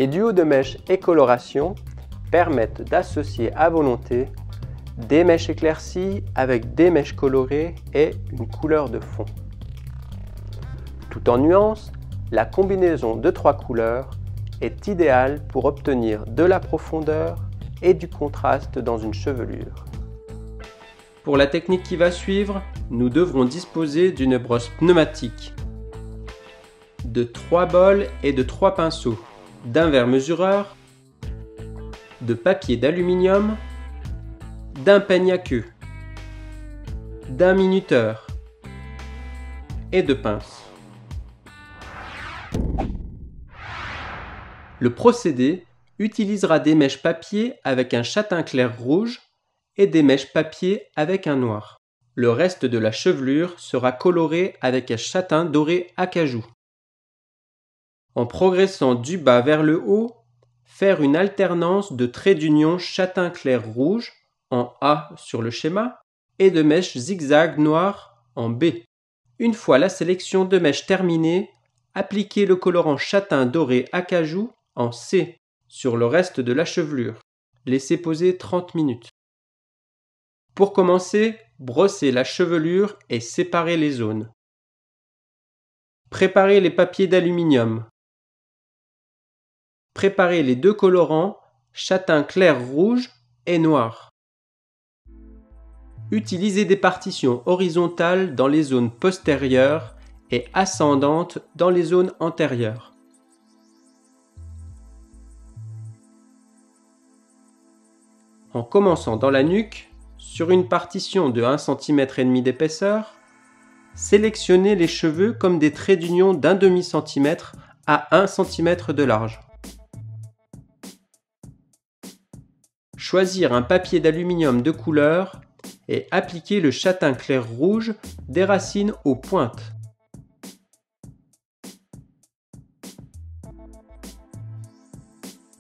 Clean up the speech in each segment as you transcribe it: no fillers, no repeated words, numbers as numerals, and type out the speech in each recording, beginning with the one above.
Les duos de mèches et coloration permettent d'associer à volonté des mèches éclaircies avec des mèches colorées et une couleur de fond. Tout en nuances, la combinaison de 3 couleurs est idéale pour obtenir de la profondeur et du contraste dans une chevelure. Pour la technique qui va suivre, nous devrons disposer d'une brosse pneumatique, de 3 bols et de 3 pinceaux, d'un verre mesureur, de papier d'aluminium, d'un peigne à queue, d'un minuteur et de pinces. Le procédé utilisera des mèches papier avec un châtain clair rouge et des mèches papier avec un noir. Le reste de la chevelure sera coloré avec un châtain doré acajou. En progressant du bas vers le haut, faire une alternance de traits d'union châtain clair rouge en A sur le schéma et de mèches zigzag noires en B. Une fois la sélection de mèches terminée, appliquez le colorant châtain doré acajou en C sur le reste de la chevelure. Laissez poser 30 minutes. Pour commencer, brossez la chevelure et séparez les zones. Préparez les papiers d'aluminium. Préparez les 2 colorants, châtain clair rouge et noir. Utilisez des partitions horizontales dans les zones postérieures et ascendantes dans les zones antérieures. En commençant dans la nuque, sur une partition de 1,5 cm d'épaisseur, sélectionnez les cheveux comme des traits d'union d'1/2 cm à 1 cm de large. Choisir un papier d'aluminium de couleur et appliquer le châtain clair rouge des racines aux pointes.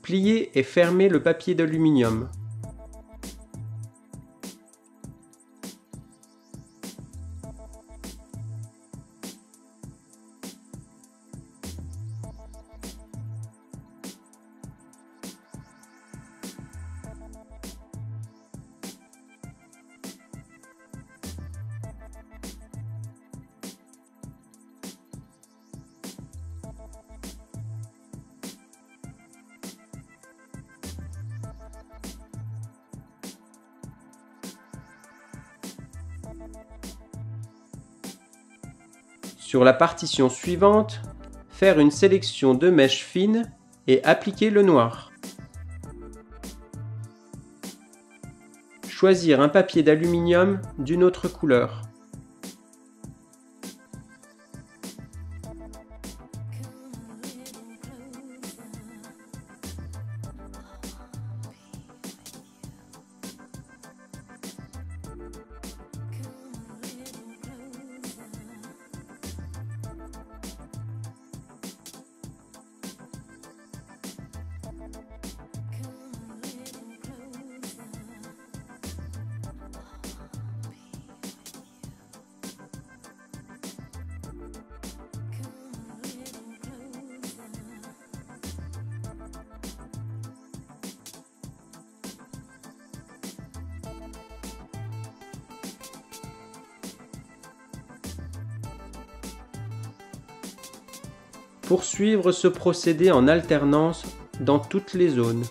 Pliez et fermez le papier d'aluminium. Sur la partition suivante, faire une sélection de mèches fines et appliquer le noir. Choisir un papier d'aluminium d'une autre couleur. Poursuivre ce procédé en alternance dans toutes les zones.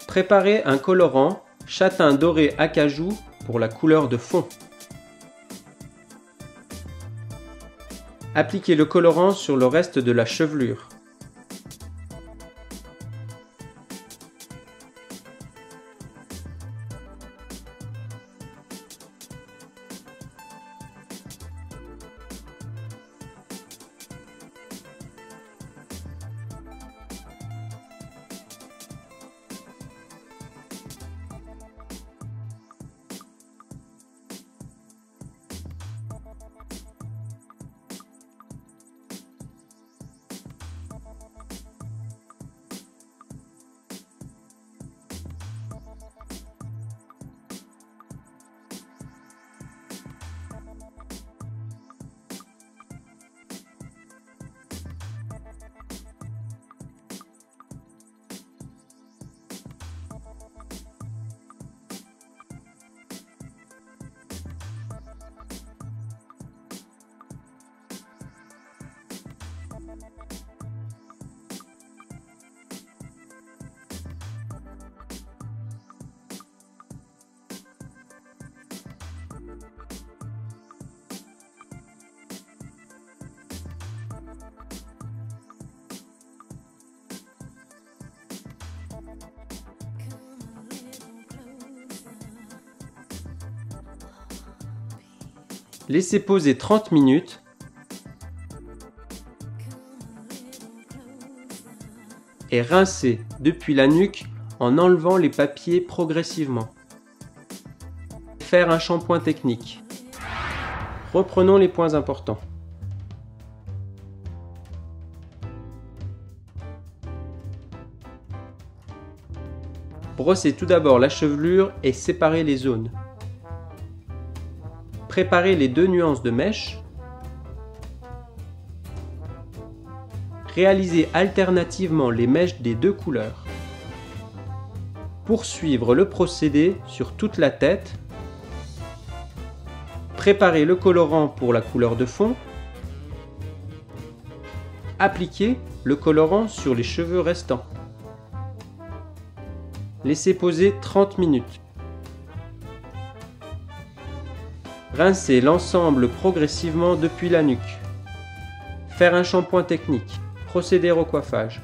Préparez un colorant châtain doré acajou pour la couleur de fond. Appliquez le colorant sur le reste de la chevelure. Laissez poser 30 minutes. Et rincez depuis la nuque en enlevant les papiers progressivement. Faire un shampoing technique. Reprenons les points importants. Brossez tout d'abord la chevelure et séparez les zones. Préparez les 2 nuances de mèche. Réalisez alternativement les mèches des 2 couleurs. Poursuivre le procédé sur toute la tête. Préparez le colorant pour la couleur de fond. Appliquez le colorant sur les cheveux restants. Laissez poser 30 minutes. Rincez l'ensemble progressivement depuis la nuque. Faire un shampoing technique. Procéder au coiffage.